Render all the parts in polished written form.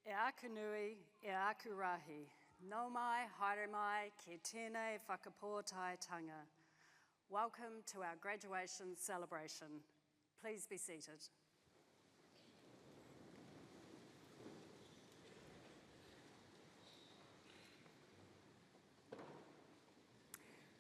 E aku nui, e aku rahi. Nau mai, haere mai, ki tēnei whakapōtaitanga. Welcome to our graduation celebration. Please be seated.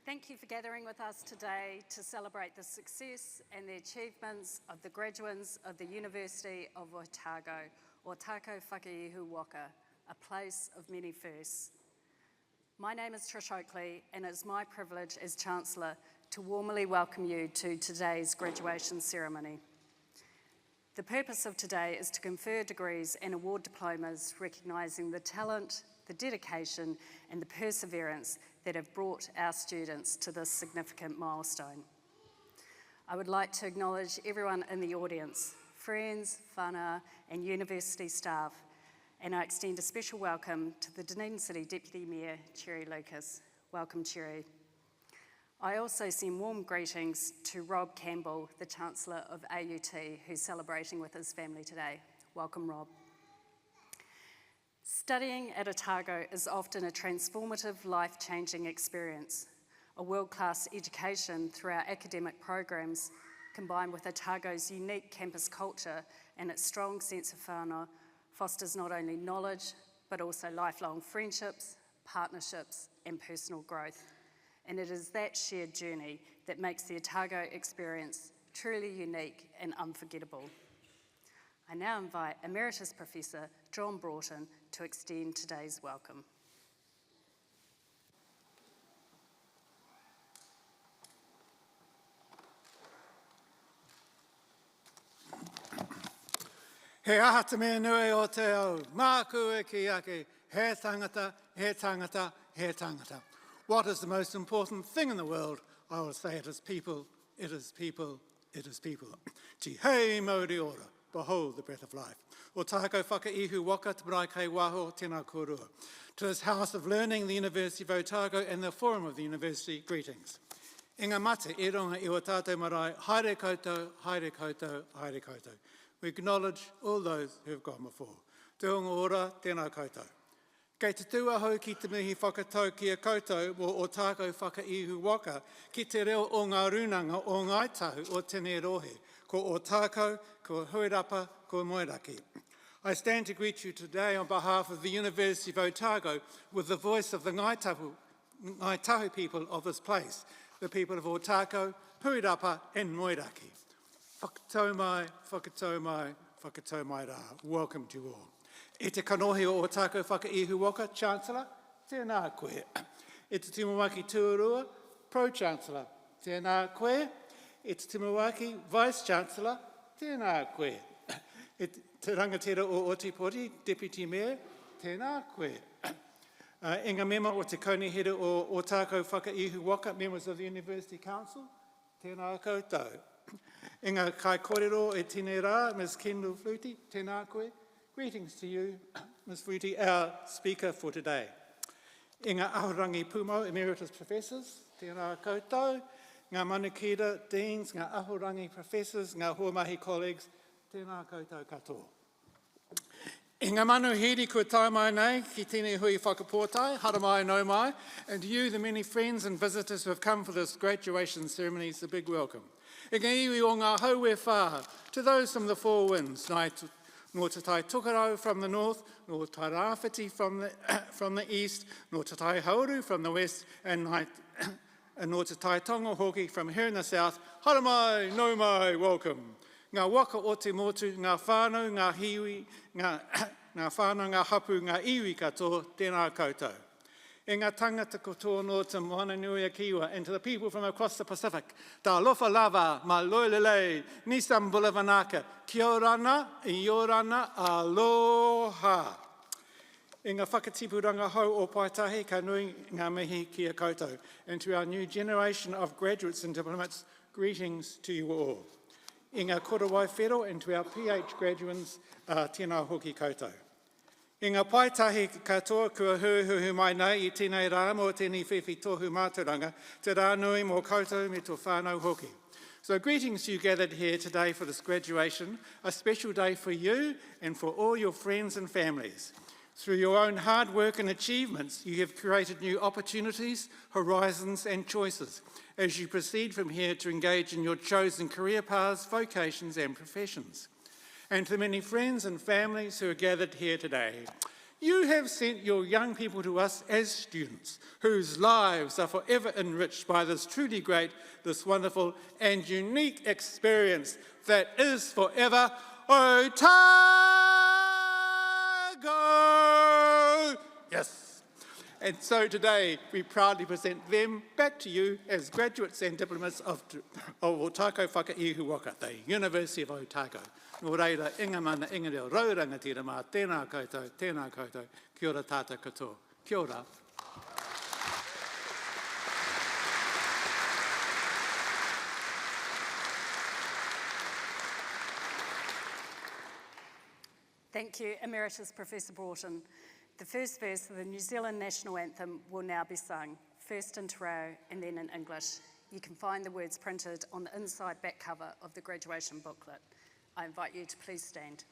Thank you for gathering with us today to celebrate the success and the achievements of the graduates of the University of Otago, Otago Whakaihu Waka, a place of many firsts. My name is Trish Oakley, and it's my privilege as Chancellor to warmly welcome you to today's graduation ceremony. The purpose of today is to confer degrees and award diplomas recognising the talent, the dedication and the perseverance that have brought our students to this significant milestone. I would like to acknowledge everyone in the audience, friends, whānau and university staff, and I extend a special welcome to the Dunedin City Deputy Mayor, Cherry Lucas. Welcome, Cherry. I also send warm greetings to Rob Campbell, the Chancellor of AUT, who's celebrating with his family today. Welcome, Rob. Studying at Otago is often a transformative, life-changing experience. A world-class education through our academic programs, combined with Otago's unique campus culture and its strong sense of whānau, fosters not only knowledge, but also lifelong friendships, partnerships, and personal growth. And it is that shared journey that makes the Otago experience truly unique and unforgettable. I now invite Emeritus Professor John Broughton to extend today's welcome. He aha te mea nui o te au, māku e ki ake, he tangata, he tangata, he tangata. What is the most important thing in the world? I will say it is people, it is people, it is people. Ti hei mauri ora, behold the breath of life. Otago whakaihu waka te marae kei waho tēnā kōrua. To this House of Learning, the University of Otago and the Forum of the University, greetings. I ngā mate e ronga i o tātou marae, haere koutou, haere koutou, haere koutou. We acknowledge all those who have gone before. Te honga ora, tēnā koutou. Kei te tua hau ki te mihi whakatau ki a koutou mō Otago whakaihu waka ki te reo o ngā runanga o ngā tahu o tēnei rohe, ko Otago, ko Huirapa, ko Moeraki. I stand to greet you today on behalf of the University of Otago with the voice of the Ngāi Tahu people of this place, the people of Otago, Huirapa and Moeraki. Whakatau mai, whakatau mai, whakatau mai rā. Welcome to you all. E te kanohi o Otago Whakaihu Waka, Chancellor, tēnā koe. E te Timawaki Tuarua, Pro-Chancellor, tēnā koe. E te Timawaki Vice-Chancellor, tēnā koe. E te rangatira o Otipoti, Deputy Mayor, tēnā koe. E ngā mema o te kaunihira o Otago Whakaihu Waka, members of the University Council, tēnā koutou. E ngā kai kōrero e tēnei rā, Ms. Kendall Flutie, tēnā koe. Greetings to you, Ms. Flutie, our speaker for today. E ngā ahurangi pūmau, Emeritus Professors, tēnā koutou. Ngā manukira, Deans, ngā ahurangi Professors, ngā huamahi colleagues, tēnā koutou katoa. E ngā manu hiri kua tai mai nei, ki tēnei hui whakapōtai, hara mai no mai, and to you, the many friends and visitors who have come for this graduation ceremony, it's a big welcome. E ngā iwi o ngā haue whāha, to those from the four winds, nō te tai Tukarau from the north, nō tai Rāwhiti from the east, nō te tai Hauru from the west, and nō te tai Tonga Hoki from here in the south. Hara mai, no mai, welcome. Ngā waka o te motu, ngā whānau, ngā hiwi, ngā whānau, ngā hapu, ngā iwi katoa, tēnā koutou. E ngā tangata katoa no te moana nui a Kiwa, and to the people from across the Pacific, tā lofa lava, ma loilelei, nisam bulavanaka, kia orana, I orana, aloha. E ngā whakatipuranga hau o Paitahi, ka nui ngā mihi ki a koutou. And to our new generation of graduates and diplomats, greetings to you all. E ngā korowai whero, and to our PH graduates, tēnā hoki koutou. I ngā paitahi katoa kua huhu mai nei I tēnei rā mō tēnei whiwhi tohu māturanga, te rā nui mō koutou me tō whānau hoki. So greetings to you gathered here today for this graduation, a special day for you and for all your friends and families. Through your own hard work and achievements, you have created new opportunities, horizons and choices as you proceed from here to engage in your chosen career paths, vocations and professions. And to the many friends and families who are gathered here today, you have sent your young people to us as students whose lives are forever enriched by this truly great, this wonderful and unique experience that is forever Otago! Yes. And so today we proudly present them back to you as graduates and diplomats of Otago Whakaihu Waka, the University of Otago. Nō reira, inga mana inga reo raurangatira mā tēnā koutou, kia ora tātou katoa. Kia ora. Thank you, Emeritus Professor Broughton. The first verse of the New Zealand National Anthem will now be sung, first in Te Reo and then in English. You can find the words printed on the inside back cover of the graduation booklet. I invite you to please stand.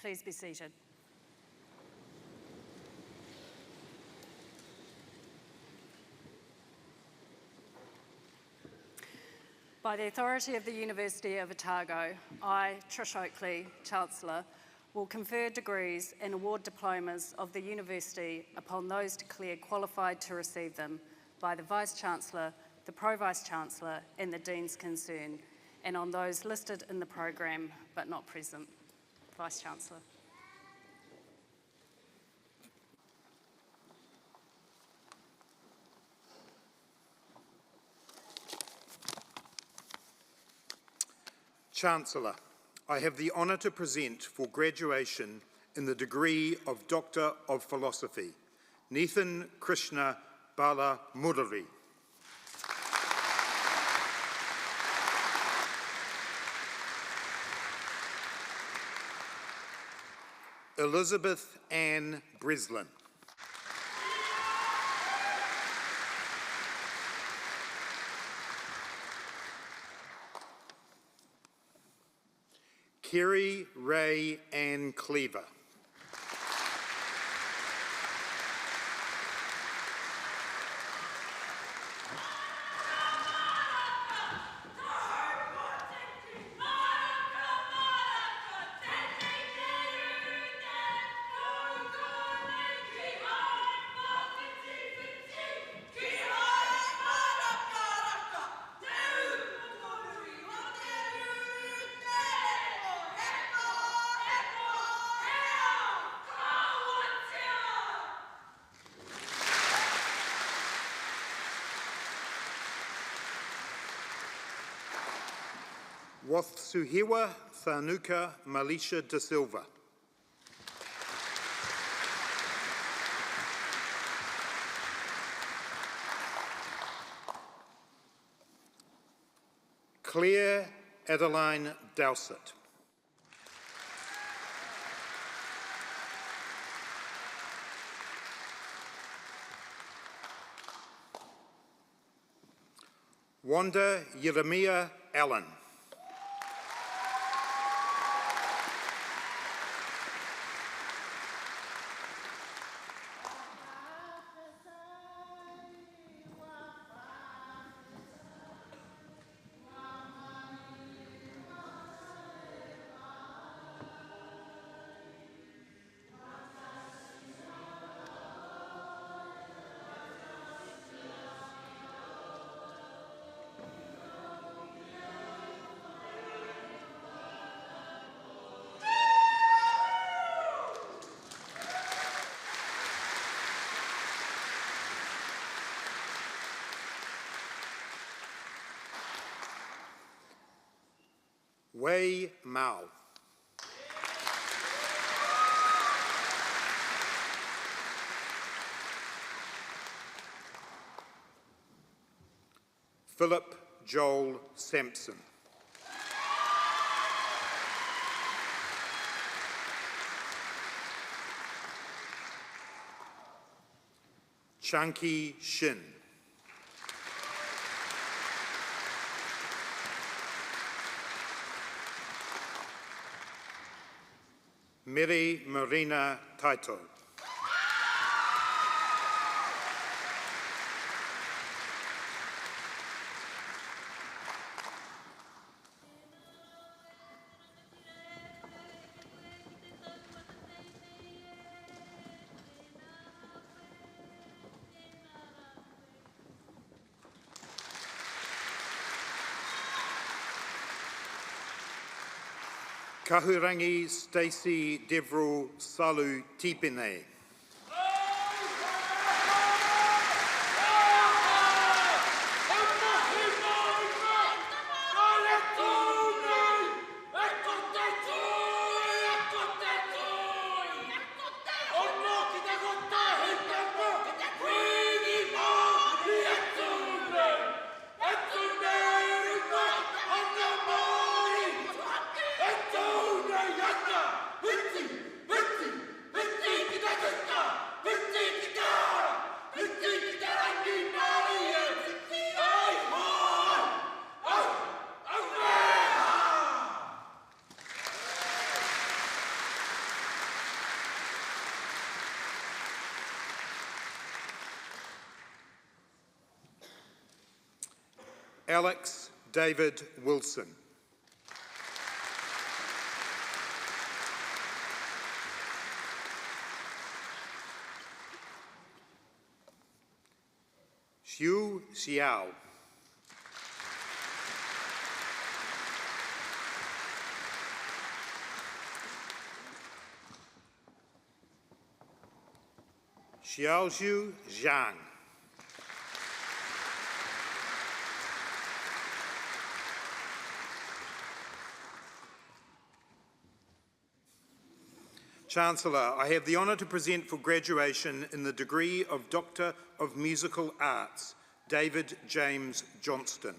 Please be seated. By the authority of the University of Otago, I, Trish Oakley, Chancellor, will confer degrees and award diplomas of the University upon those declared qualified to receive them by the Vice-Chancellor, the Pro-Vice-Chancellor and the Deans concerned, and on those listed in the programme but not present. Vice-Chancellor. Chancellor, I have the honour to present for graduation in the degree of Doctor of Philosophy, Nathan Krishna Bala Murari. Elizabeth Ann Breslin. Kerry Ray Ann Cleaver. Wathsuhewa Thanuka Malisha da Silva. Claire Adeline Dowsett. Wanda Yeremia Allen. Wei Mao. Philip Joel Sampson. Chunky Shin. Mary Marina Taito. Kahurangi Stacey Deverell Salu Tipene. Alex David Wilson. Xiu Xiao. Xiaoxiu Zhang. Chancellor, I have the honour to present for graduation in the degree of Doctor of Musical Arts, David James Johnston.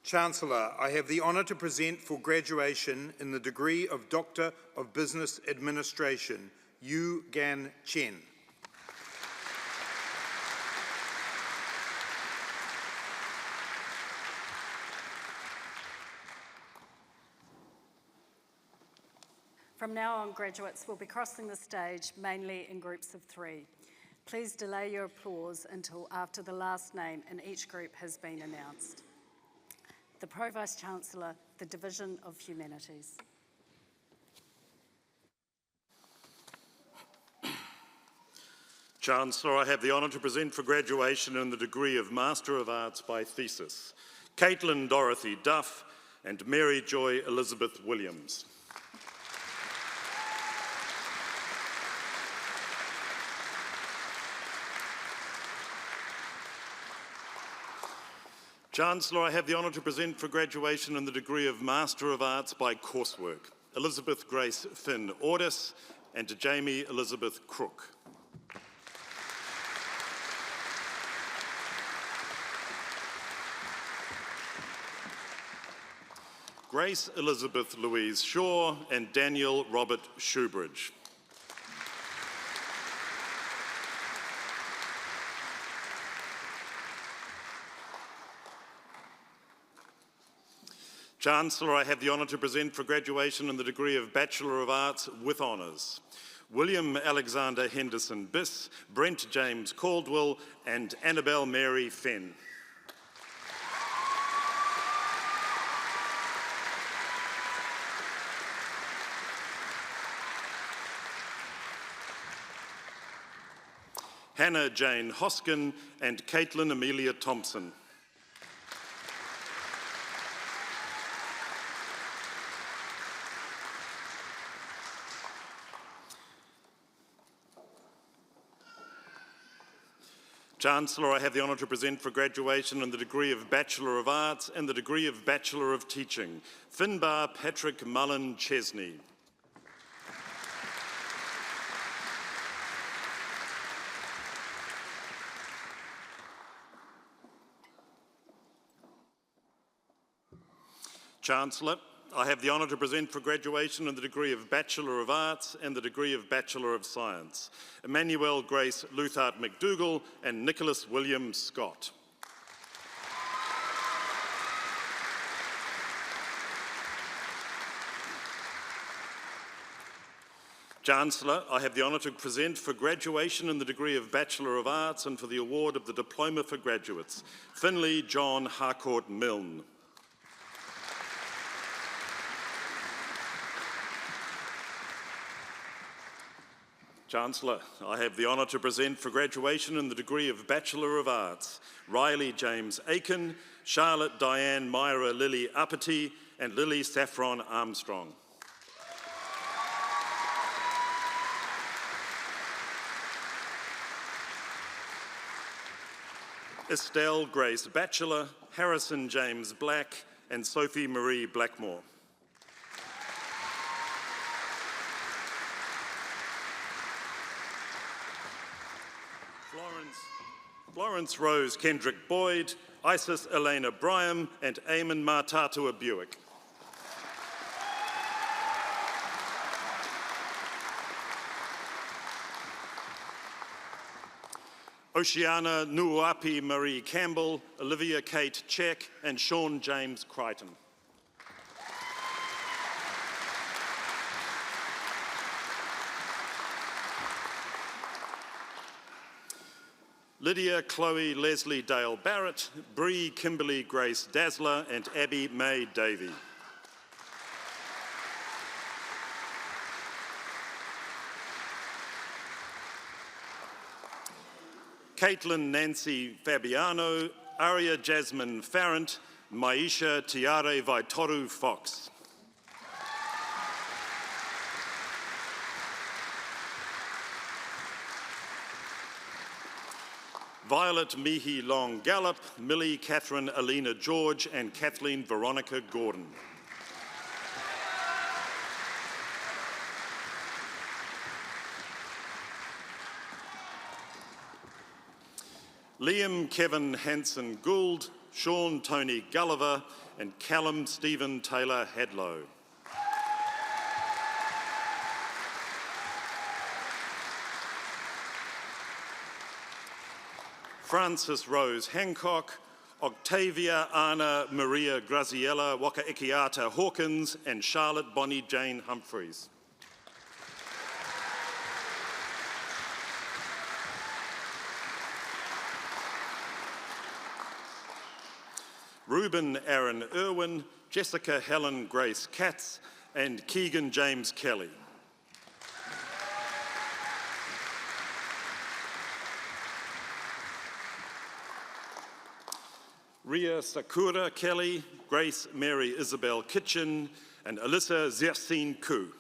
Chancellor, I have the honour to present for graduation in the degree of Doctor of Business Administration, Yu Gan Chen. From now on, graduates will be crossing the stage mainly in groups of 3. Please delay your applause until after the last name in each group has been announced. The Pro-Vice-Chancellor, the Division of Humanities. Chancellor, I have the honour to present for graduation in the degree of Master of Arts by Thesis, Caitlin Dorothy Duff and Mary Joy Elizabeth Williams. Chancellor, I have the honour to present for graduation in the degree of Master of Arts by Coursework, Elizabeth Grace Finn Ordis and to Jamie Elizabeth Crook. Grace Elizabeth Louise Shaw and Daniel Robert Shoebridge. Chancellor, I have the honour to present for graduation in the degree of Bachelor of Arts with honours, William Alexander Henderson Biss, Brent James Caldwell and Annabelle Mary Fenn. Hannah Jane Hoskin and Caitlin Amelia Thompson. Chancellor, I have the honour to present for graduation in the degree of Bachelor of Arts and the degree of Bachelor of Teaching, Finbar Patrick Mullen Chesney. Chancellor, I have the honour to present for graduation in the degree of Bachelor of Arts and the degree of Bachelor of Science, Emmanuel Grace Luthart McDougall and Nicholas William Scott. Chancellor, I have the honour to present for graduation in the degree of Bachelor of Arts and for the award of the Diploma for Graduates, Finlay John Harcourt Milne. Chancellor, I have the honour to present for graduation in the degree of Bachelor of Arts, Riley James Aiken, Charlotte Diane Myra Lily Apathy and Lily Saffron Armstrong. Estelle Grace Batchelor, Harrison James Black and Sophie Marie Blackmore. Florence Rose Kendrick Boyd, Isis Elena Bryam and Eamon Martatua Buick. Oceana Nuuapi Marie Campbell, Olivia Kate Check and Sean James Crichton. Lydia Chloe Leslie Dale Barrett, Bree Kimberly Grace Dazzler and Abby May Davey. Caitlin Nancy Fabiano, Aria Jasmine Farrant, Maisha Tiare Vaitoru Fox. Violet Mihi Long Gallup, Millie Catherine Alina George and Kathleen Veronica Gordon. Liam Kevin Hanson Gould, Sean Tony Gulliver and Callum Stephen Taylor Hadlow. Frances Rose Hancock, Octavia Anna Maria Graziella Wakaikiata Hawkins and Charlotte Bonnie Jane Humphreys. Reuben Aaron Irwin, Jessica Helen Grace Katz and Keegan James Kelly. Ria Sakura Kelly, Grace Mary Isabel Kitchen, and Alyssa Zersin Koo.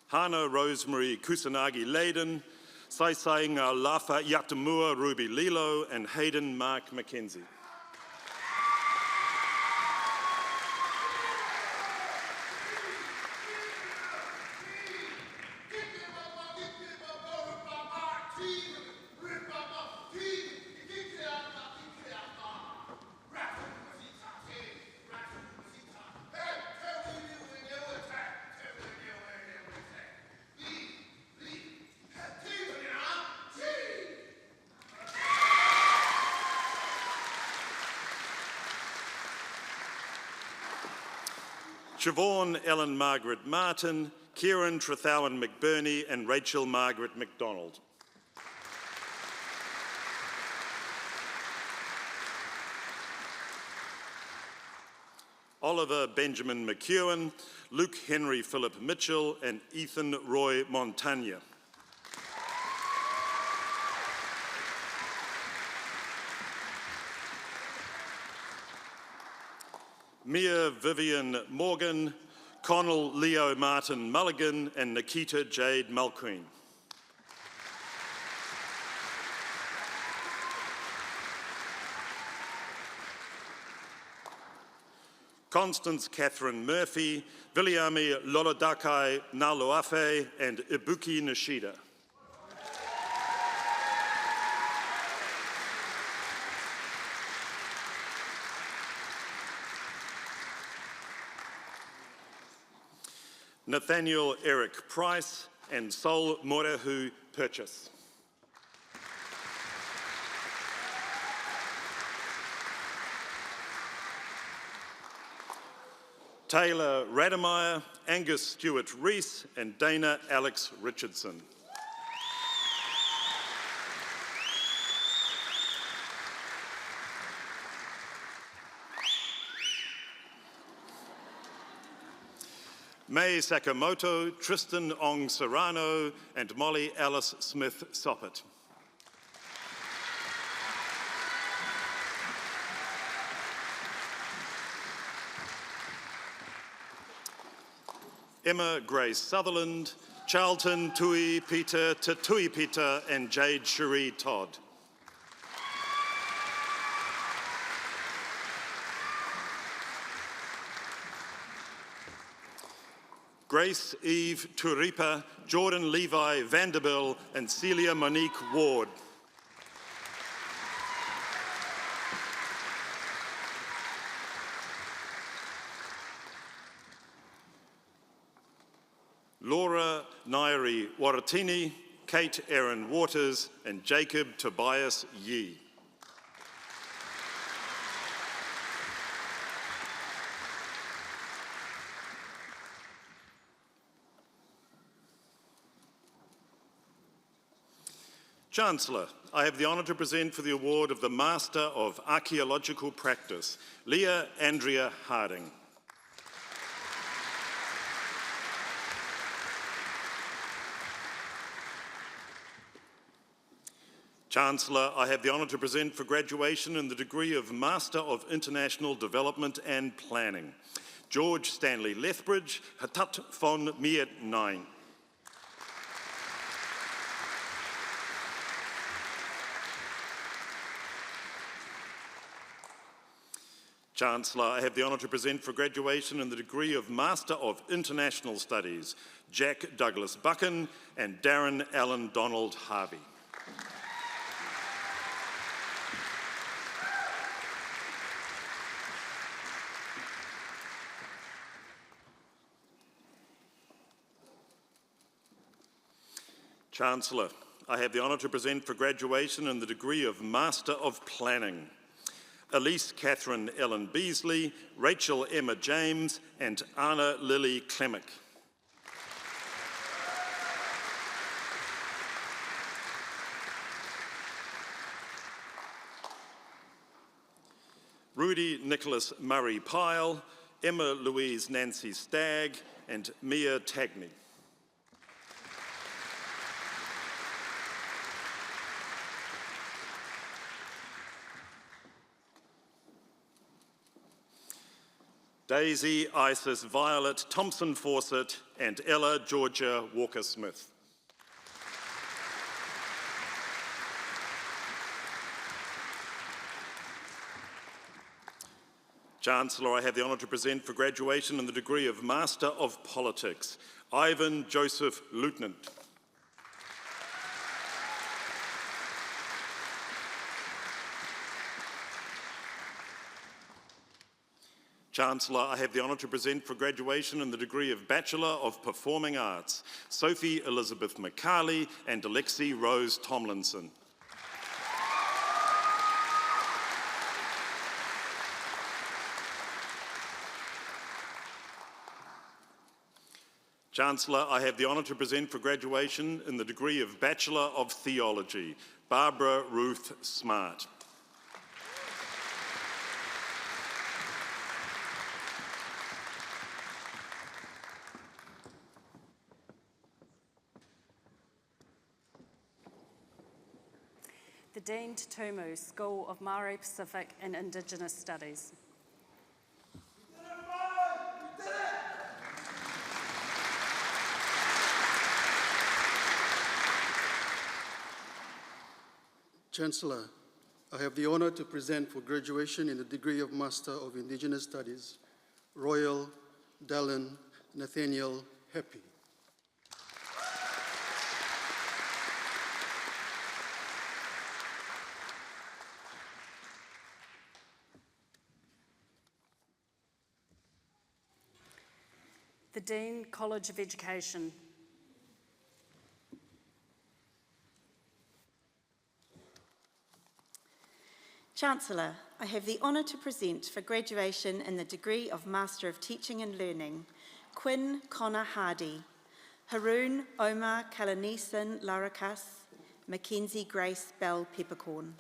Hana Rosemary Kusanagi Leyden, Saisainga Lafa Yatamua Ruby Lilo, and Hayden Mark Mackenzie. Siobhan Ellen Margaret Martin, Kieran Trethowan McBurney, and Rachel Margaret McDonald. Oliver Benjamin McEwen, Luke Henry Philip Mitchell, and Ethan Roy Montagna. Mia Vivian Morgan, Connell Leo Martin Mulligan, and Nikita Jade Mulqueen. Constance Catherine Murphy, Viliami Lolodakai Naluafe, and Ibuki Nishida. Nathaniel Eric Price, and Sol Morehu Purchase. Taylor Rademeyer, Angus Stewart Rees, and Dana Alex Richardson. May Sakamoto, Tristan Ong Serrano, and Molly Alice Smith Soppert. Emma Grace Sutherland, Charlton Tui Peter Tatui Peter, and Jade Cherie Todd. Grace Eve Turipa, Jordan Levi Vanderbilt, and Celia Monique Ward. Laura Nairi Waratini, Kate Erin Waters, and Jacob Tobias Yee. Chancellor, I have the honour to present for the award of the Master of Archaeological Practice, Leah Andrea Harding. Chancellor, I have the honour to present for graduation in the degree of Master of International Development and Planning, George Stanley Lethbridge, Hatat von Miet 9. Chancellor, I have the honour to present for graduation in the degree of Master of International Studies, Jack Douglas Buchan and Darren Allen Donald Harvey. Chancellor, I have the honour to present for graduation in the degree of Master of Planning, Elise Catherine Ellen Beasley, Rachel Emma James, and Anna Lily Klemick. Rudy Nicholas Murray Pyle, Emma Louise Nancy Stagg, and Mia Tagney. Daisy Isis Violet Thompson Fawcett and Ella Georgia Walker-Smith. Chancellor, I have the honour to present for graduation in the degree of Master of Politics, Ivan Joseph Lieutenant. Chancellor, I have the honour to present for graduation in the degree of Bachelor of Performing Arts, Sophie Elizabeth McCarley and Alexi Rose Tomlinson. Chancellor, I have the honour to present for graduation in the degree of Bachelor of Theology, Barbara Ruth Smart. The Dean Tutumu, School of Māori Pacific and Indigenous Studies. Chancellor, I have the honour to present for graduation in the degree of Master of Indigenous Studies, Royal Dallin Nathaniel Happy. The Dean, College of Education. Chancellor, I have the honour to present for graduation in the degree of Master of Teaching and Learning, Quinn Connor Hardy, Haroon Omar Kalanisan Larakas, Mackenzie Grace Bell Peppercorn.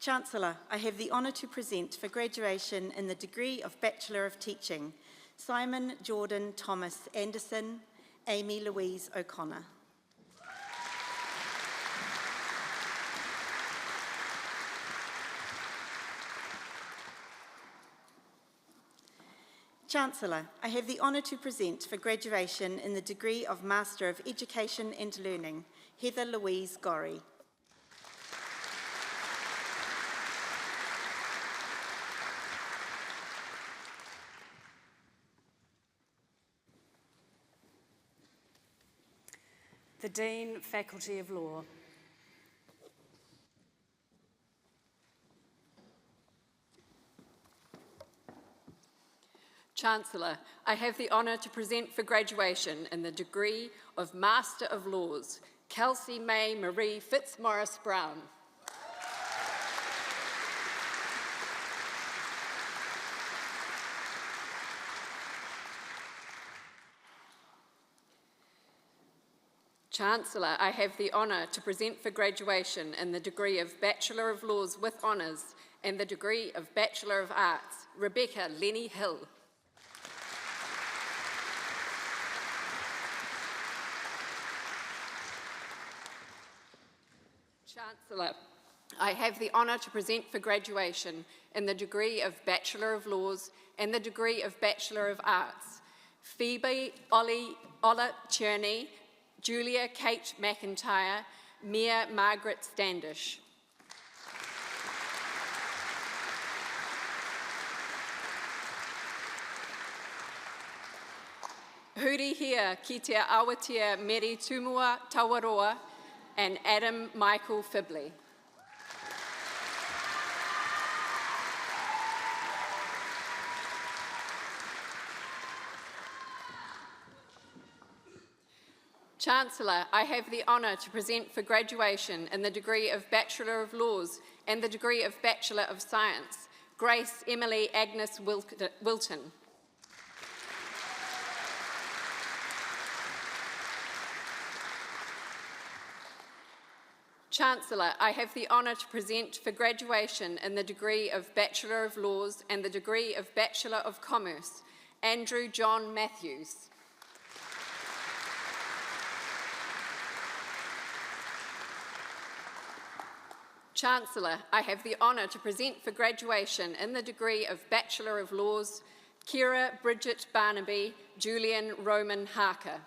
Chancellor, I have the honour to present for graduation in the degree of Bachelor of Teaching, Simon Jordan Thomas Anderson, Amy Louise O'Connor. Chancellor, I have the honour to present for graduation in the degree of Master of Education and Learning, Heather Louise Gorry. The Dean, Faculty of Law. Chancellor, I have the honour to present for graduation in the degree of Master of Laws, Kelsey May Marie Fitzmaurice Brown. Chancellor, I have the honour to present for graduation in the degree of Bachelor of Laws with Honours and the degree of Bachelor of Arts, Rebecca Lenny Hill. Chancellor, I have the honour to present for graduation in the degree of Bachelor of Laws and the degree of Bachelor of Arts, Phoebe Ola Cherney, Julia Kate McIntyre, Mia Margaret Standish. Huri hia ki te awatia Mary Tumua Tawaroa and Adam Michael Fibley. Chancellor, I have the honour to present for graduation in the degree of Bachelor of Laws and the degree of Bachelor of Science, Grace Emily Agnes Wilton. Chancellor, I have the honour to present for graduation in the degree of Bachelor of Laws and the degree of Bachelor of Commerce, Andrew John Matthews. Chancellor, I have the honour to present for graduation in the degree of Bachelor of Laws, Kira Bridget Barnaby, Julian Roman Harker.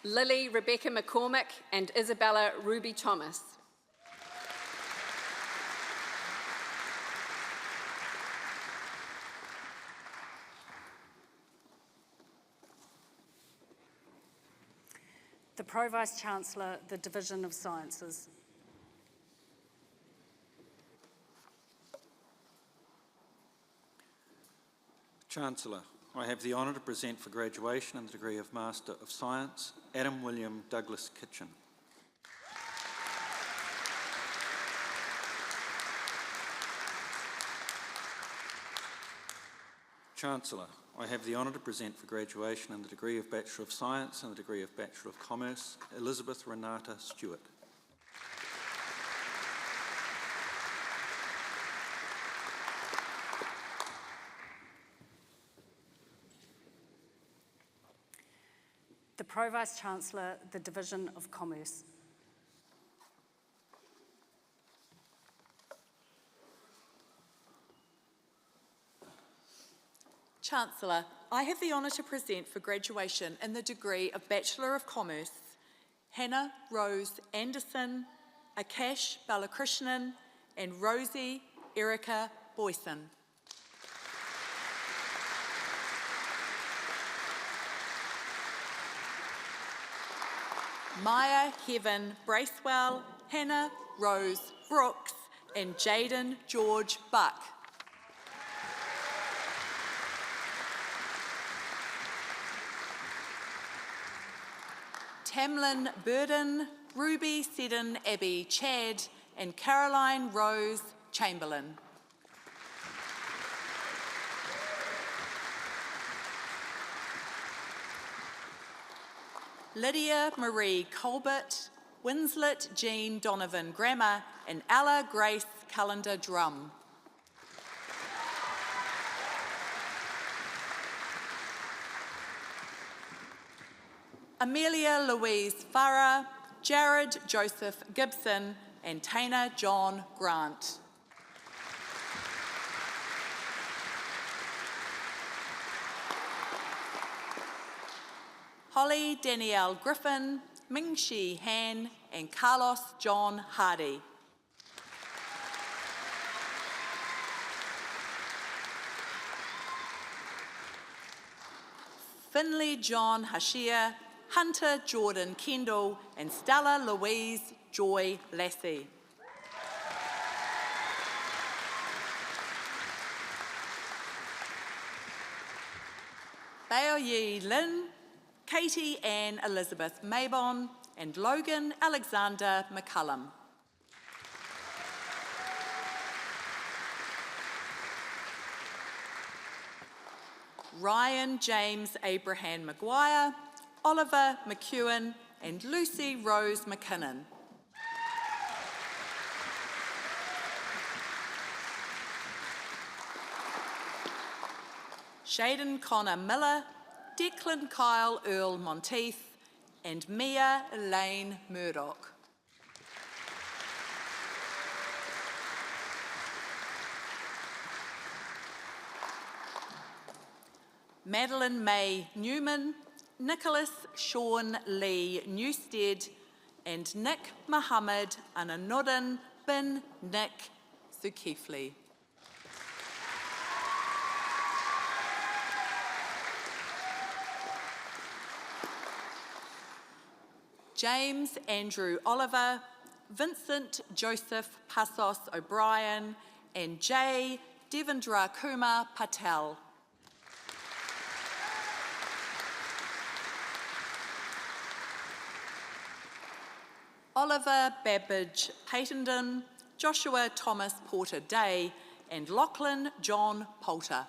Lily Rebecca McCormick and Isabella Ruby Thomas. The Pro-Vice Chancellor, the Division of Sciences. Chancellor, I have the honour to present for graduation in the degree of Master of Science, Adam William Douglas Kitchen. Chancellor, I have the honour to present for graduation in the degree of Bachelor of Science and the degree of Bachelor of Commerce, Elizabeth Renata Stewart. The Pro-Vice Chancellor, the Division of Commerce. Chancellor, I have the honour to present for graduation in the degree of Bachelor of Commerce, Hannah Rose Anderson, Akash Balakrishnan, and Rosie Erica Boyson. Maya Heaven Bracewell, Hannah Rose Brooks, and Jaden George Buck. Tamlin Burden, Ruby Seddon Abby Chad, and Caroline Rose Chamberlain. Lydia Marie Colbert, Winslet Jean Donovan Grammer, and Ella Grace Callender Drum. Amelia Louise Farah, Jared Joseph Gibson, and Tana John Grant. Holly Danielle Griffin, Mingxi Han, and Carlos John Hardy. Finley John Hashia, Hunter Jordan Kendall, and Stella Louise Joy Lassie. Bao Yi Lin, Katie Ann Elizabeth Maybon, and Logan Alexander McCullum. Ryan James Abraham Maguire, Oliver McEwen, and Lucy Rose McKinnon. Shaden Connor Miller, Declan Kyle Earl Monteith, and Mia Elaine Murdoch. Madeline May Newman, Nicholas Sean Lee Newstead, and Nick Muhammad Ananudin bin Nick Zulkifli. James Andrew Oliver, Vincent Joseph Passos O'Brien, and J. Devendra Kumar Patel. Oliver Babbage Paytondon, Joshua Thomas Porter Day, and Lachlan John Poulter.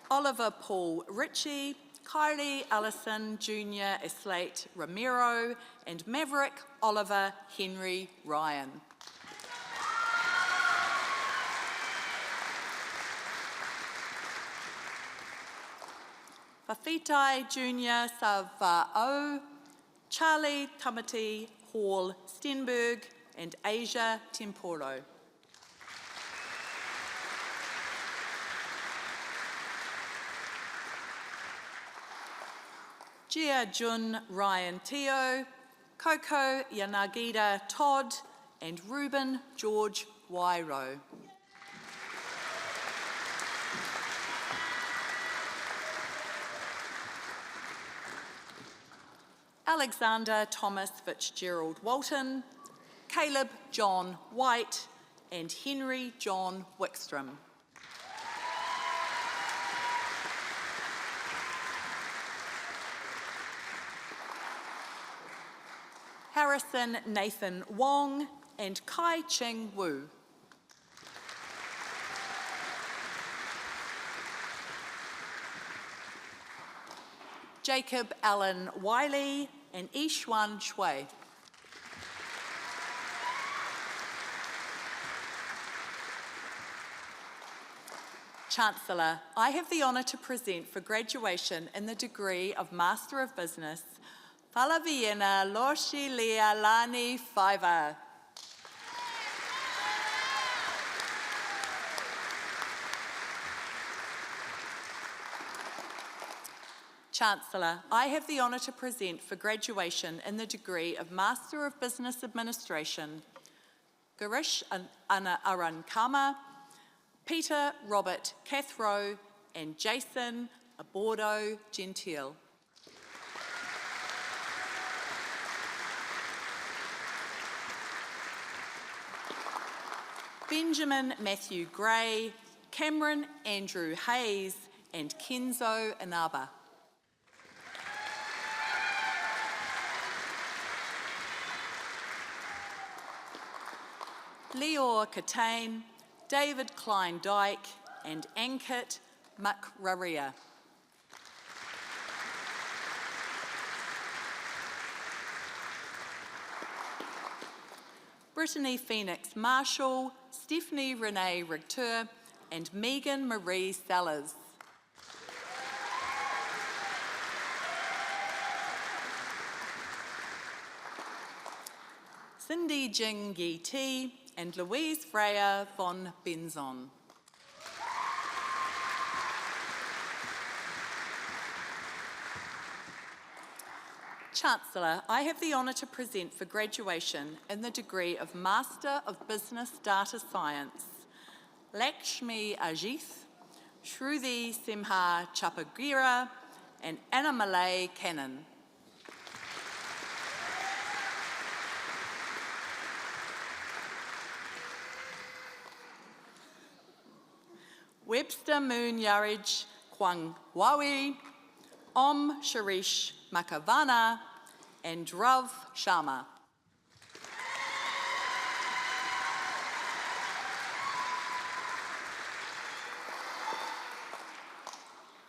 Oliver Paul Ritchie, Kylie Allison Jr. Eslate Ramiro, and Maverick Oliver Henry Ryan. Whawhitai Junior Sava'o, Charlie Tamati Hall Stenberg, and Asia Temporo. Jia Jun Ryan Teo, Coco Yanagida Todd, and Ruben George Wairo. Alexander Thomas Fitzgerald Walton, Caleb John White, and Henry John Wickstrom. Harrison Nathan Wong and Kai Ching Wu. Jacob Allen Wiley and Yishuan Shui. Chancellor, I have the honour to present for graduation in the degree of Master of Business, Falaviena Loshi Lea Lani Fiver. Chancellor, I have the honour to present for graduation in the degree of Master of Business Administration, Garish Ana Arankama, Peter Robert Cathro, and Jason Abordo Gentile. Benjamin Matthew Gray, Cameron Andrew Hayes, and Kenzo Inaba. Leor Catane, David Klein Dyke, and Ankit Makraria. Brittany Phoenix Marshall, Stephanie Renee Rigteur, and Megan Marie Sellers. Cindy Jing Yi Ti and Louise Freya von Benzon. Chancellor, I have the honour to present for graduation in the degree of Master of Business Data Science, Lakshmi Ajith, Shruti Simha Chapagira, and Anna Malay Cannon. Webster Moon Yarij Kwang Wawi, Om Sharish Makavana, and Rav Sharma.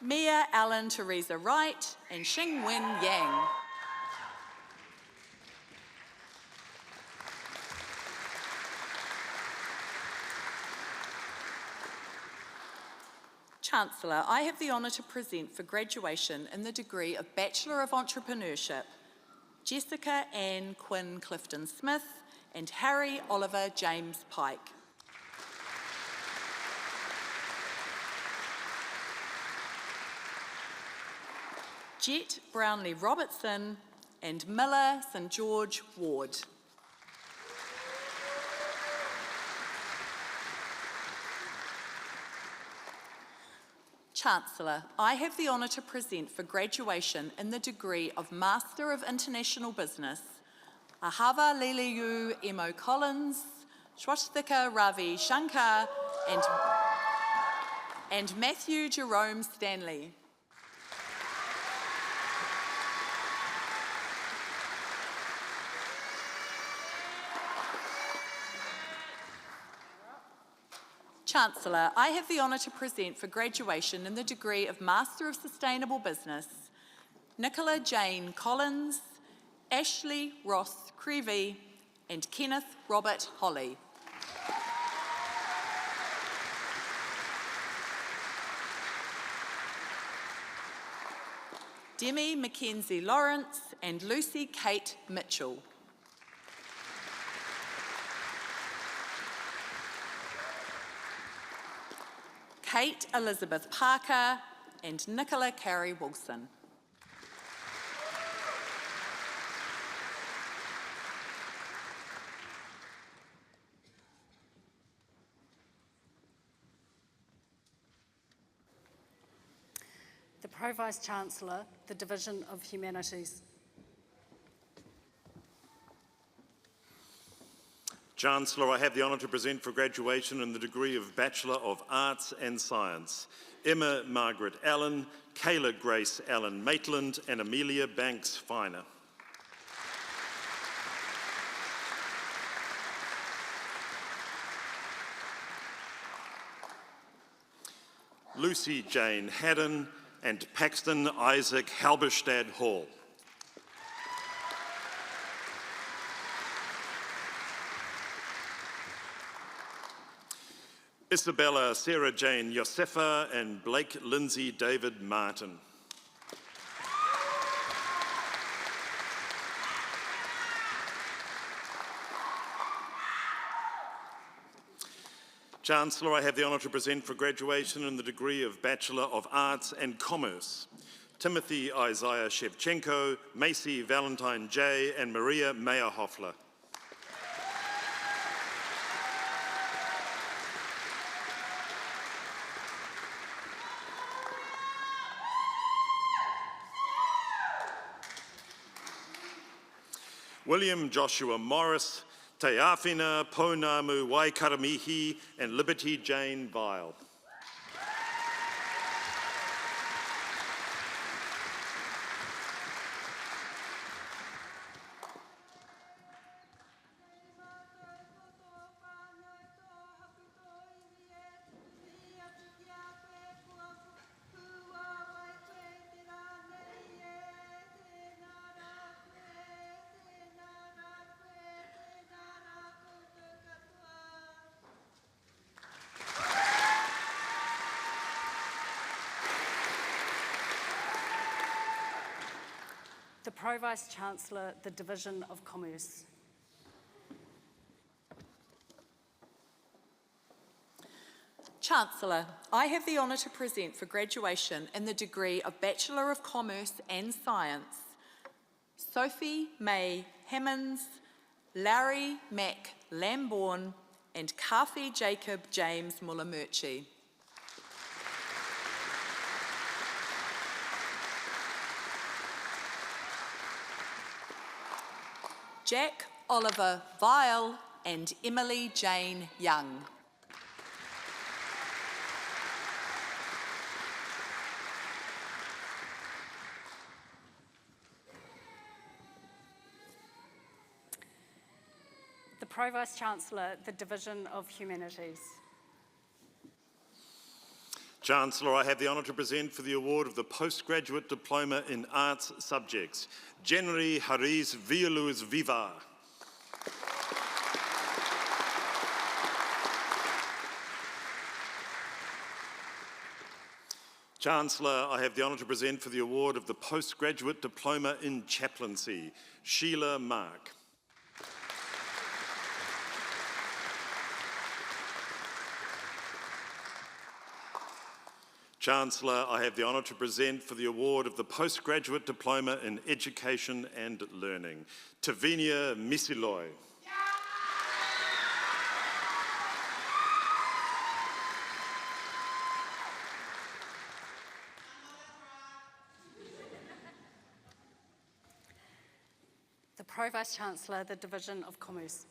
Mia Allen Teresa Wright and Xing Wen Yang. Chancellor, I have the honour to present for graduation in the degree of Bachelor of Entrepreneurship, Jessica Ann Quinn Clifton Smith and Harry Oliver James Pike. Jet Brownlee Robertson and Miller St George Ward. Chancellor, I have the honour to present for graduation in the degree of Master of International Business, Ahava Liliu Emo Collins, Swastika Ravi Shankar, and Matthew Jerome Stanley. Chancellor, I have the honour to present for graduation in the degree of Master of Sustainable Business, Nicola Jane Collins, Ashley Ross Creevy, and Kenneth Robert Holly. Demi Mackenzie Lawrence and Lucy Kate Mitchell. Kate Elizabeth Parker and Nicola Carey Wilson. The Pro-Vice Chancellor, the Division of Humanities. Chancellor, I have the honour to present for graduation in the degree of Bachelor of Arts and Science, Emma Margaret Allen, Kayla Grace Allen Maitland and Amelia Banks Finer. Lucy Jane Haddon and Paxton Isaac Halberstad Hall. Isabella Sarah Jane Josefa and Blake Lindsay David Martin. Chancellor, I have the honour to present for graduation in the degree of Bachelor of Arts and Commerce, Timothy Isaiah Shevchenko, Macy Valentine J and Maria Meyer-Hoffler. William Joshua Morris, Teafina Pounamu Waikaramihi and Liberty Jane Vile. The Pro-Vice Chancellor, the Division of Commerce. Chancellor, I have the honour to present for graduation in the degree of Bachelor of Commerce and Science, Sophie May Hammonds, Larry Mac Lambourne and Kafi Jacob James Mulamurchi. Jack Oliver Vile and Emily Jane Young. The Pro-Vice Chancellor, the Division of Humanities. Chancellor, I have the honour to present for the award of the Postgraduate Diploma in Arts subjects, Jenry Haris Violuz Vivar. Chancellor, I have the honour to present for the award of the Postgraduate Diploma in Chaplaincy, Sheila Mark. Chancellor, I have the honour to present for the award of the Postgraduate Diploma in Education and Learning, Tavinia Misiloy. The Pro-Vice Chancellor, the Division of Commerce.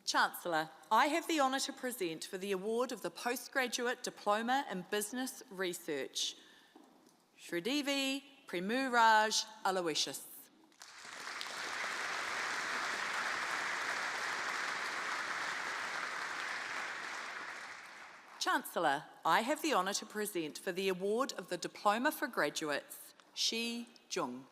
Chancellor, I have the honour to present for the award of the Postgraduate Diploma in Business Research, Sridevi Premuraj Aloysius. Chancellor, I have the honour to present for the award of the Diploma for Graduates, Shi Jung.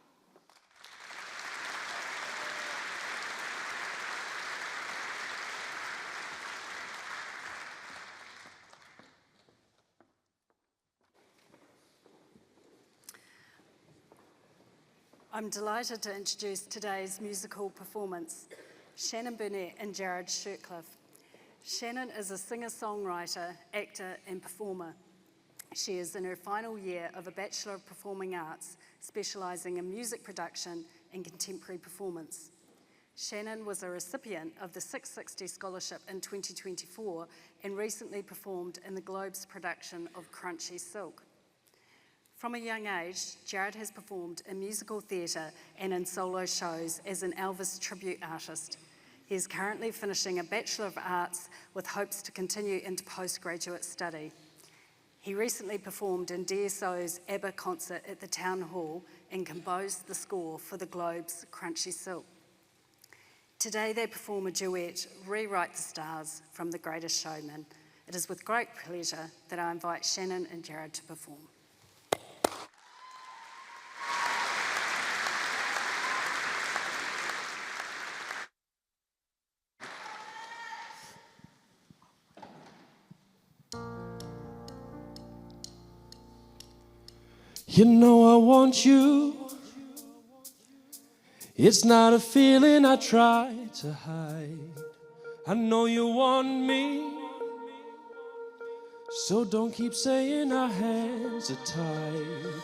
I'm delighted to introduce today's musical performance, Shannon Burnett and Jared Shirtcliffe. Shannon is a singer-songwriter, actor and performer. She is in her final year of a Bachelor of Performing Arts, specialising in music production and contemporary performance. Shannon was a recipient of the 660 Scholarship in 2024 and recently performed in the Globe's production of Crunchy Silk. From a young age, Jared has performed in musical theatre and in solo shows as an Elvis tribute artist. He is currently finishing a Bachelor of Arts with hopes to continue into postgraduate study. He recently performed in DSO's ABBA concert at the Town Hall and composed the score for the Globe's Crunchy Silk. Today they perform a duet, Rewrite the Stars, from The Greatest Showman. It is with great pleasure that I invite Shannon and Jared to perform. You know I want you. It's not a feeling I try to hide. I know you want me. So don't keep saying our hands are tied.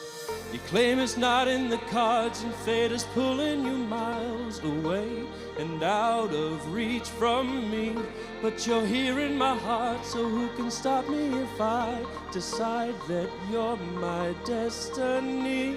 You claim it's not in the cards and fate is pulling you miles away and out of reach from me. But you're here in my heart, so who can stop me if I decide that you're my destiny?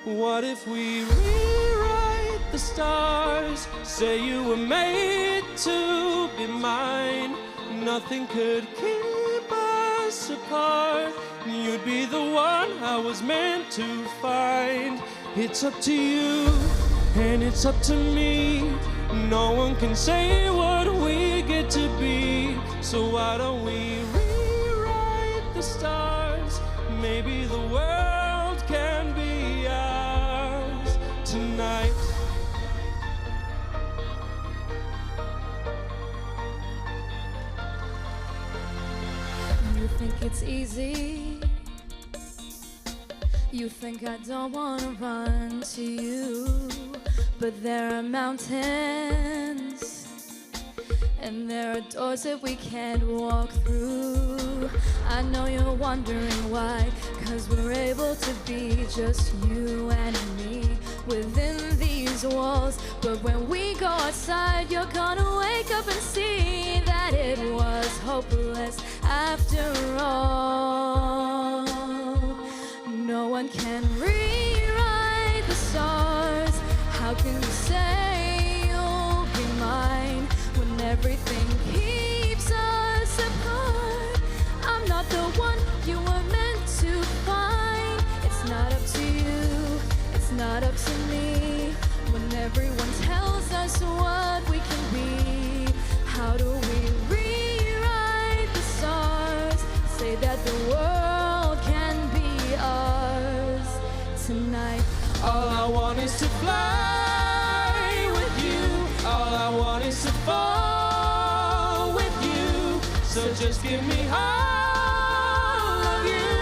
What if we rewrite the stars? Say you were made to be mine. Nothing could keep us apart. You'd be the one I was meant to find. It's up to you, and it's up to me. No one can say what we get to be. So why don't we rewrite the stars? Maybe the world can be ours tonight. You think it's easy. You think I don't want to run to you. But there are mountains, and there are doors that we can't walk through. I know you're wondering why, 'cause we're able to be just you and me within these walls. But when we go outside, you're gonna wake up and see that it was hopeless after all. No one can rewrite the stars. How can you say you'll be mine when everything keeps us apart? I'm not the one you were meant to find. It's not up to you, it's not up to me. When everyone tells us what we can be, how do we rewrite the stars? Say that the world can be ours tonight. All I want is to fly with you. All I want is to fall with you. So just give me all of you.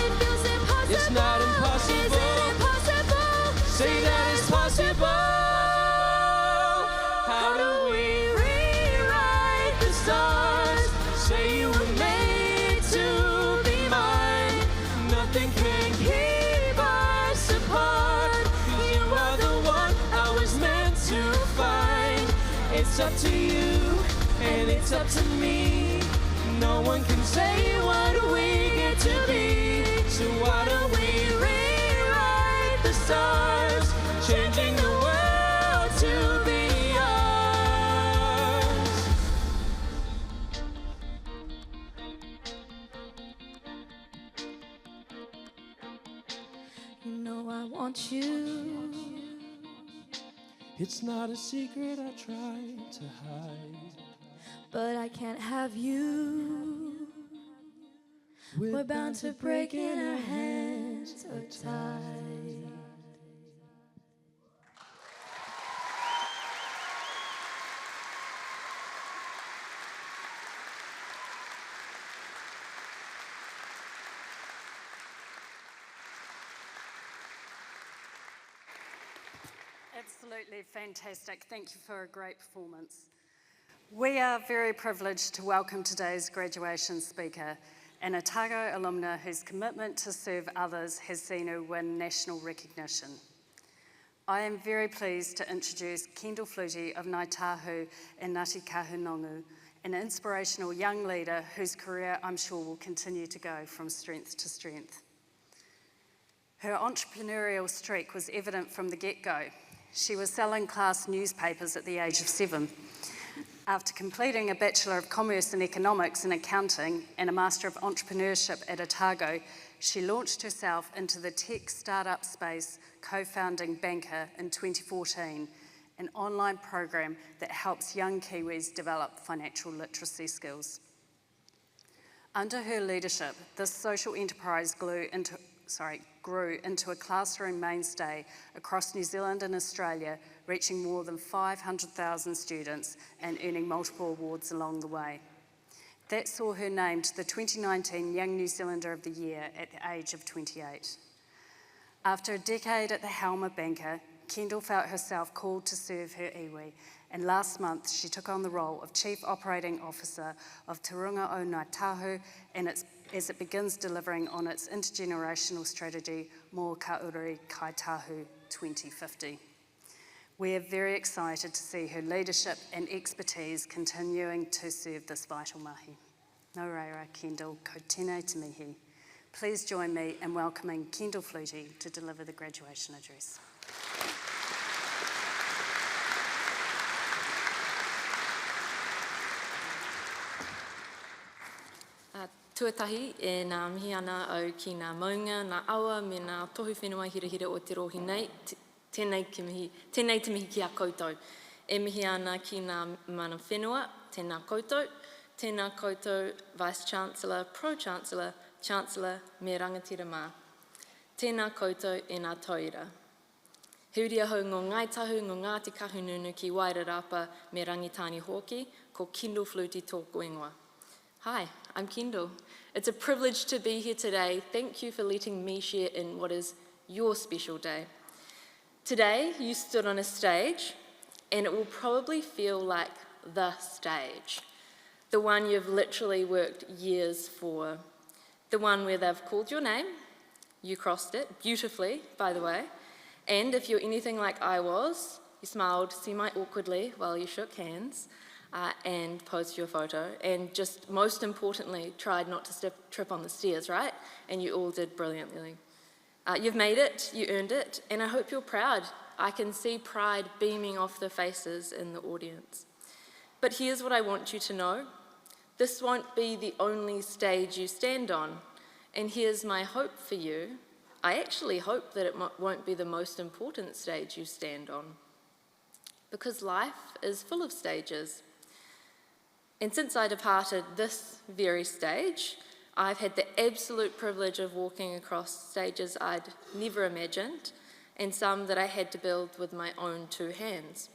It feels impossible. It's not impossible. Is it impossible? Say that it's possible. How do we rewrite the stars? Say you were made to be mine. Nothing can keep us apart. You are the one I was meant to find. It's up to you, and it's up to me. No one can say what we get to be. So why don't we rewrite the stars, changing the world to be ours? You know I want you. It's not a secret I try to hide. But I can't have you. We're bound to break and our hands are tied. Absolutely fantastic. Thank you for a great performance. We are very privileged to welcome today's graduation speaker, an Otago alumna whose commitment to serve others has seen her win national recognition. I am very pleased to introduce Kendall Flutie of Ngāi Tahu and Ngāti Kahunongu, an inspirational young leader whose career I'm sure will continue to go from strength to strength. Her entrepreneurial streak was evident from the get-go. She was selling class newspapers at the age of 7. After completing a Bachelor of Commerce in Economics and Accounting and a Master of Entrepreneurship at Otago, she launched herself into the tech startup space, co-founding Banker in 2014, an online program that helps young Kiwis develop financial literacy skills. Under her leadership, this social enterprise grew into a classroom mainstay across New Zealand and Australia, reaching more than 500,000 students and earning multiple awards along the way. That saw her named the 2019 Young New Zealander of the Year at the age of 28. After a decade at the helm of Banker, Kendall felt herself called to serve her iwi, and last month she took on the role of Chief Operating Officer of Te Runga o Ngāi Tahu, and as it begins delivering on its intergenerational strategy, Mō Ka Uri Kai Tahu 2050. We are very excited to see her leadership and expertise continuing to serve this vital mahi. Nō reira, Kendall, ko tēnei te mihi. Please join me in welcoming Kendall Flutie to deliver the graduation address. Tuatahi e ngā mihi ana au ki ngā maunga, ngā awa me ngā tohu whenua hira o te rohi nei. Tēnei te mihi ki a koutou. E mihi ana ki ngā mana whenua, tēnā koutou, Vice-Chancellor, Pro-Chancellor, Chancellor me rangatira mā. Tēnā koutou e ngā tauira. Heuria hau ngō Ngāi Tahu, ngō Ngāti Kahununu ki Wairarapa me rangitani hoki, ko Kendall Flutie tōku ingoa. Hi, I'm Kendall. It's a privilege to be here today. Thank you for letting me share in what is your special day. Today, you stood on a stage, and it will probably feel like the stage. The one you've literally worked years for. The one where they've called your name, you crossed it, beautifully, by the way, and if you're anything like I was, you smiled semi-awkwardly while you shook hands, and posed your photo, and just most importantly, tried not to trip on the stairs, right? And you all did brilliantly. You've made it, you earned it, and I hope you're proud. I can see pride beaming off the faces in the audience. But here's what I want you to know. This won't be the only stage you stand on, and here's my hope for you. I actually hope that it won't be the most important stage you stand on, because life is full of stages. And since I departed this very stage, I've had the absolute privilege of walking across stages I'd never imagined, and some that I had to build with my own two hands.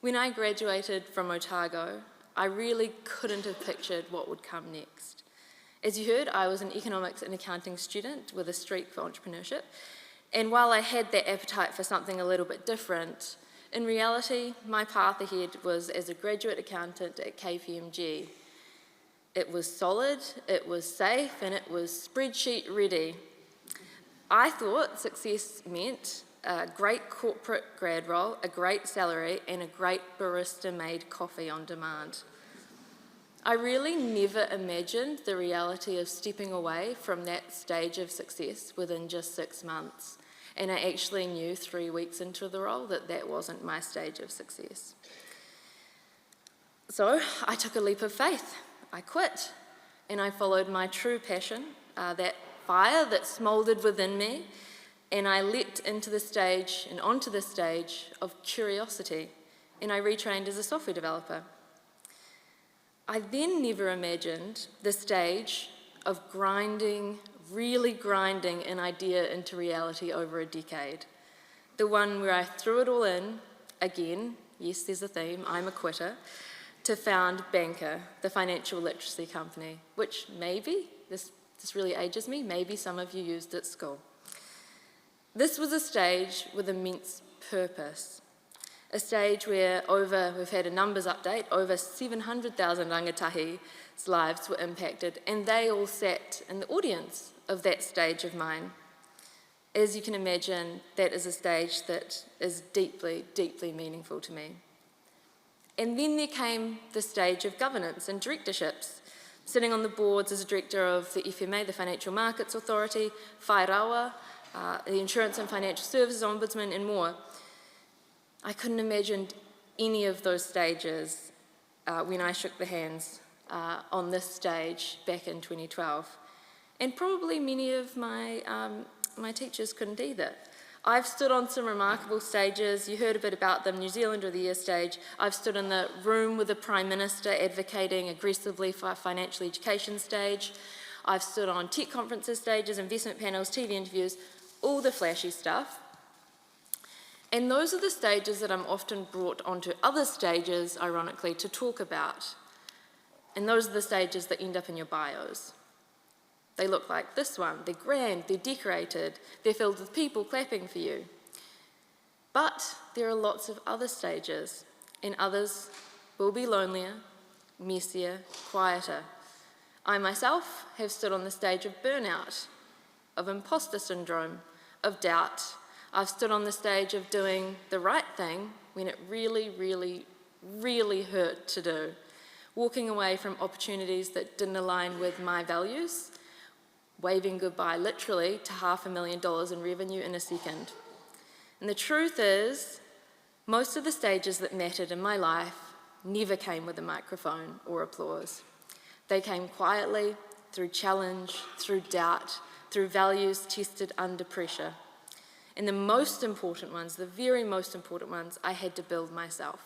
When I graduated from Otago, I really couldn't have pictured what would come next. As you heard, I was an economics and accounting student with a streak for entrepreneurship, and while I had that appetite for something a little bit different, in reality, my path ahead was as a graduate accountant at KPMG. It was solid, it was safe, and it was spreadsheet ready. I thought success meant a great corporate grad role, a great salary, and a great barista-made coffee on demand. I really never imagined the reality of stepping away from that stage of success within just 6 months. And I actually knew 3 weeks into the role that that wasn't my stage of success. So I took a leap of faith. I quit, and I followed my true passion, that fire that smouldered within me, and I leapt into the stage and onto the stage of curiosity, and I retrained as a software developer. I then never imagined the stage of really grinding an idea into reality over a decade. The one where I threw it all in, again, yes, there's a theme, I'm a quitter, to found Banker, the financial literacy company, which maybe, this really ages me, maybe some of you used at school. This was a stage with immense purpose. A stage where we've had a numbers update, over 700,000 rangatahi's lives were impacted, and they all sat in the audience of that stage of mine. As you can imagine, that is a stage that is deeply, deeply meaningful to me. And then there came the stage of governance and directorships. Sitting on the boards as a director of the FMA, the Financial Markets Authority, Whairawa, the Insurance and Financial Services Ombudsman, and more. I couldn't imagine any of those stages when I shook the hands on this stage back in 2012. And probably many of my teachers couldn't either. I've stood on some remarkable stages. You heard a bit about them, New Zealander of the Year stage. I've stood in the room with the Prime Minister advocating aggressively for a financial education stage. I've stood on tech conferences stages, investment panels, TV interviews, all the flashy stuff. And those are the stages that I'm often brought onto other stages, ironically, to talk about. And those are the stages that end up in your bios. They look like this one. They're grand, they're decorated, they're filled with people clapping for you. But there are lots of other stages, and others will be lonelier, messier, quieter. I myself have stood on the stage of burnout, of imposter syndrome, of doubt. I've stood on the stage of doing the right thing when it really, really, really hurt to do. Walking away from opportunities that didn't align with my values, waving goodbye literally to $500,000 in revenue in a second. And the truth is, most of the stages that mattered in my life never came with a microphone or applause. They came quietly, through challenge, through doubt, through values tested under pressure. And the most important ones, the very most important ones, I had to build myself.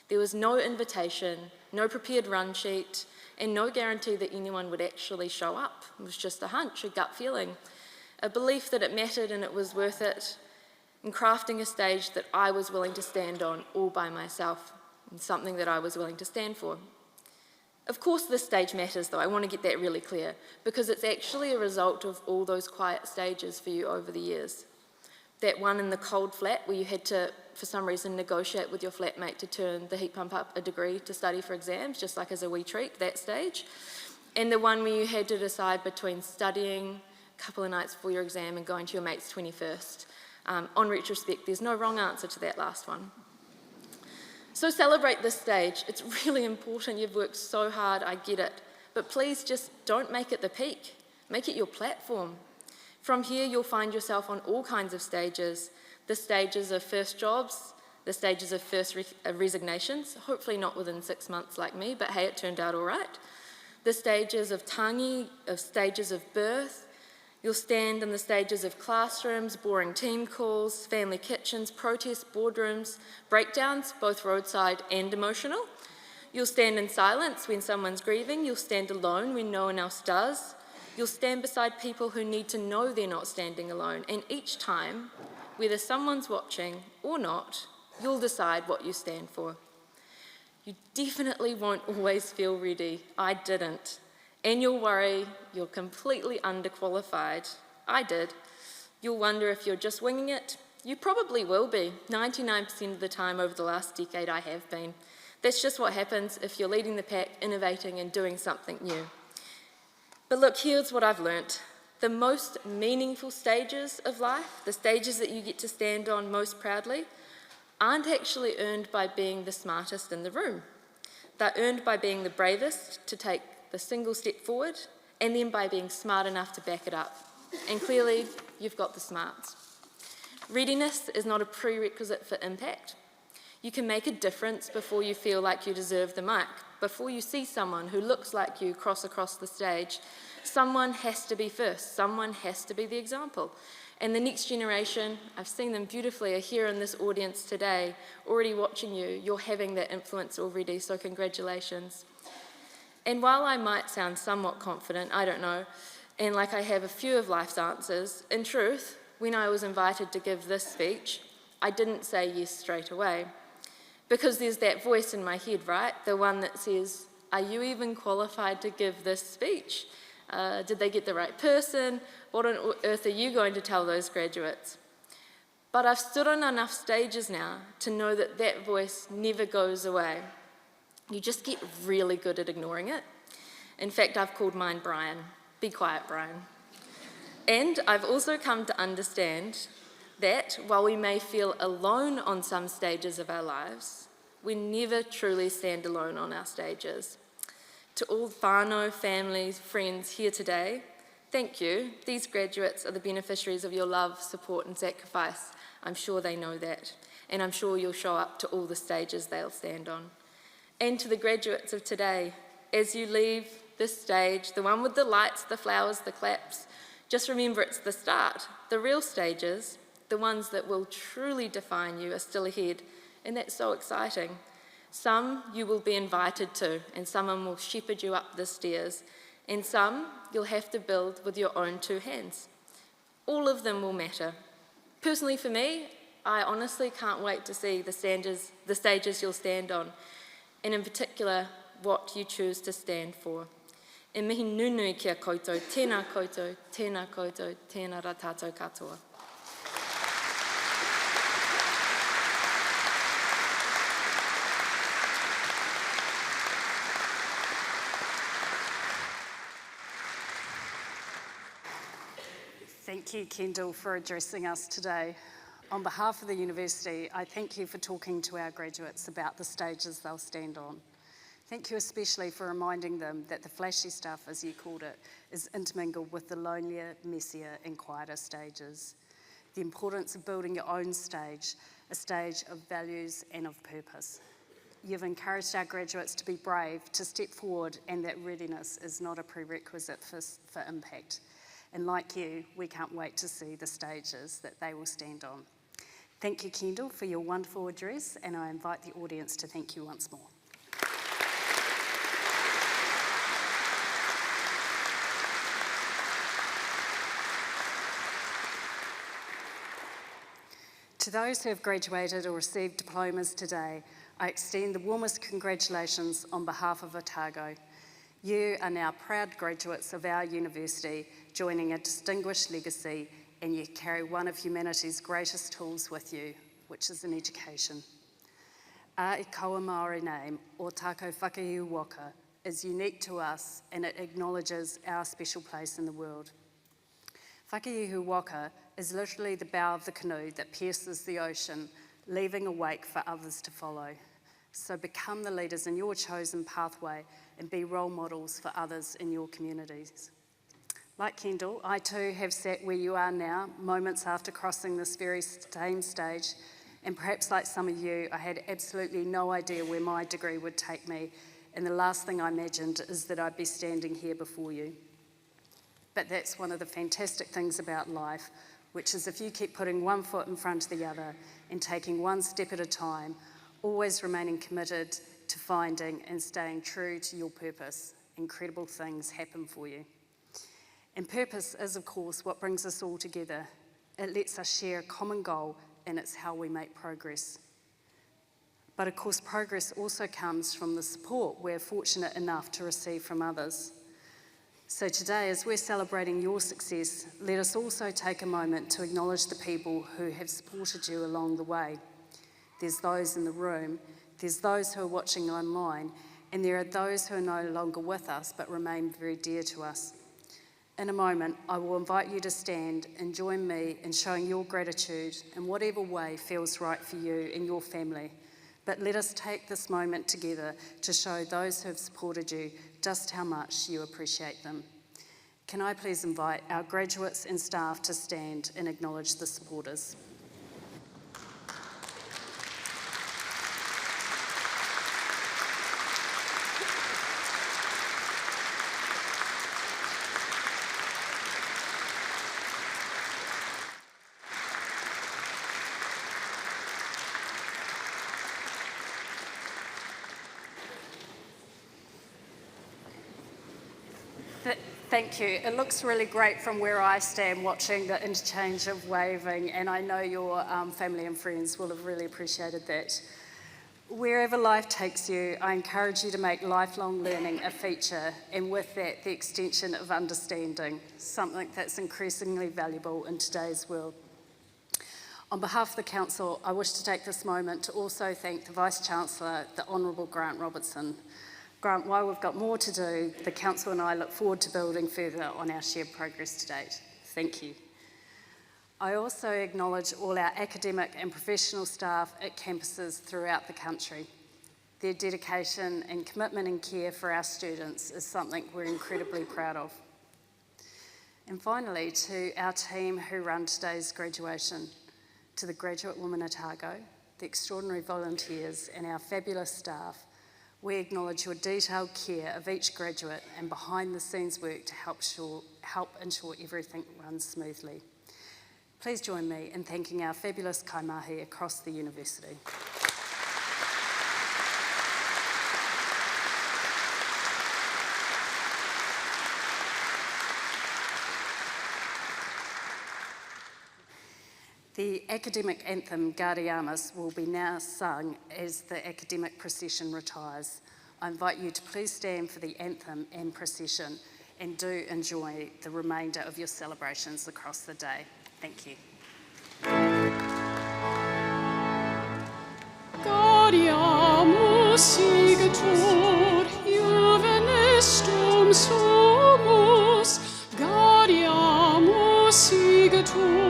There was no invitation, no prepared run sheet, and no guarantee that anyone would actually show up. It was just a hunch, a gut feeling, a belief that it mattered and it was worth it, and crafting a stage that I was willing to stand on all by myself, and something that I was willing to stand for. Of course this stage matters though, I want to get that really clear, because it's actually a result of all those quiet stages for you over the years. That one in the cold flat where you had to, for some reason, negotiate with your flatmate to turn the heat pump up a degree to study for exams, just like as a wee treat, that stage. And the one where you had to decide between studying a couple of nights before your exam and going to your mate's 21st. On retrospect, there's no wrong answer to that last one. So celebrate this stage. It's really important. You've worked so hard, I get it. But please just don't make it the peak. Make it your platform. From here, you'll find yourself on all kinds of stages, the stages of first jobs, the stages of first resignations, hopefully not within 6 months like me, but hey, it turned out all right. The stages of tangi, of stages of birth. You'll stand in the stages of classrooms, boring team calls, family kitchens, protests, boardrooms, breakdowns, both roadside and emotional. You'll stand in silence when someone's grieving. You'll stand alone when no one else does. You'll stand beside people who need to know they're not standing alone. And each time, whether someone's watching or not, you'll decide what you stand for. You definitely won't always feel ready. I didn't. And you'll worry you're completely underqualified. I did. You'll wonder if you're just winging it. You probably will be. 99% of the time over the last decade I have been. That's just what happens if you're leading the pack, innovating and doing something new. But look, here's what I've learnt. The most meaningful stages of life, the stages that you get to stand on most proudly, aren't actually earned by being the smartest in the room. They're earned by being the bravest to take the single step forward, and then by being smart enough to back it up. And clearly, you've got the smarts. Readiness is not a prerequisite for impact. You can make a difference before you feel like you deserve the mic. Before you see someone who looks like you cross across the stage, someone has to be first. Someone has to be the example. And the next generation, I've seen them beautifully, are here in this audience today, already watching you. You're having that influence already, so congratulations. And while I might sound somewhat confident, I don't know, and like I have a few of life's answers, in truth, when I was invited to give this speech, I didn't say yes straight away. Because there's that voice in my head, right? The one that says, are you even qualified to give this speech? Did they get the right person? What on earth are you going to tell those graduates? But I've stood on enough stages now to know that that voice never goes away. You just get really good at ignoring it. In fact, I've called mine Brian. Be quiet, Brian. And I've also come to understand that while we may feel alone on some stages of our lives, we never truly stand alone on our stages. To all whānau, families, friends here today, thank you. These graduates are the beneficiaries of your love, support and sacrifice. I'm sure they know that. And I'm sure you'll show up to all the stages they'll stand on. And to the graduates of today, as you leave this stage, the one with the lights, the flowers, the claps, just remember it's the start. The real stages, the ones that will truly define you, are still ahead, and that's so exciting. Some you will be invited to, and someone will shepherd you up the stairs, and some you'll have to build with your own 2 hands. All of them will matter. Personally for me, I honestly can't wait to see the stages you'll stand on, and in particular, what you choose to stand for. E mihi nunui kia koutou, tēnā koutou, tēnā koutou, tēnā rā tātou katoa. Thank you, Kendall, for addressing us today. On behalf of the university, I thank you for talking to our graduates about the stages they'll stand on. Thank you especially for reminding them that the flashy stuff, as you called it, is intermingled with the lonelier, messier and quieter stages. The importance of building your own stage, a stage of values and of purpose. You've encouraged our graduates to be brave, to step forward, and that readiness is not a prerequisite for impact. And like you, we can't wait to see the stages that they will stand on. Thank you, Kendall, for your wonderful address, and I invite the audience to thank you once more. To those who have graduated or received diplomas today, I extend the warmest congratulations on behalf of Otago. You are now proud graduates of our university, joining a distinguished legacy, and you carry one of humanity's greatest tools with you, which is an education. Our ikaua Māori name, Otago Whakaihu Waka, is unique to us, and it acknowledges our special place in the world. Whakaihu Waka is literally the bow of the canoe that pierces the ocean, leaving a wake for others to follow. So become the leaders in your chosen pathway and be role models for others in your communities. Like Kendall, I too have sat where you are now, moments after crossing this very same stage, and perhaps like some of you, I had absolutely no idea where my degree would take me, and the last thing I imagined is that I'd be standing here before you. But that's one of the fantastic things about life, which is if you keep putting one foot in front of the other and taking one step at a time, always remaining committed to finding and staying true to your purpose, incredible things happen for you. And purpose is, of course, what brings us all together. It lets us share a common goal, and it's how we make progress. But of course, progress also comes from the support we're fortunate enough to receive from others. So today, as we're celebrating your success, let us also take a moment to acknowledge the people who have supported you along the way. There's those in the room, there's those who are watching online, and there are those who are no longer with us but remain very dear to us. In a moment, I will invite you to stand and join me in showing your gratitude in whatever way feels right for you and your family. But let us take this moment together to show those who have supported you just how much you appreciate them. Can I please invite our graduates and staff to stand and acknowledge the supporters? Thank you. It looks really great from where I stand watching the interchange of waving, and I know your family and friends will have really appreciated that. Wherever life takes you, I encourage you to make lifelong learning a feature, and with that, the extension of understanding, something that's increasingly valuable in today's world. On behalf of the Council, I wish to take this moment to also thank the Vice-Chancellor, the Honourable Grant Robertson. Grant, while we've got more to do, the Council and I look forward to building further on our shared progress to date. Thank you. I also acknowledge all our academic and professional staff at campuses throughout the country. Their dedication and commitment and care for our students is something we're incredibly proud of. And finally, to our team who run today's graduation, to the graduate women at Otago, the extraordinary volunteers and our fabulous staff, we acknowledge your detailed care of each graduate and behind-the-scenes work to help ensure everything runs smoothly. Please join me in thanking our fabulous kaimahi across the university. The academic anthem, Gaudeamus, will be now sung as the academic procession retires. I invite you to please stand for the anthem and procession and do enjoy the remainder of your celebrations across the day. Thank you. Gaudeamus sigitur, juvenestum sumus, Gaudeamus sigitur.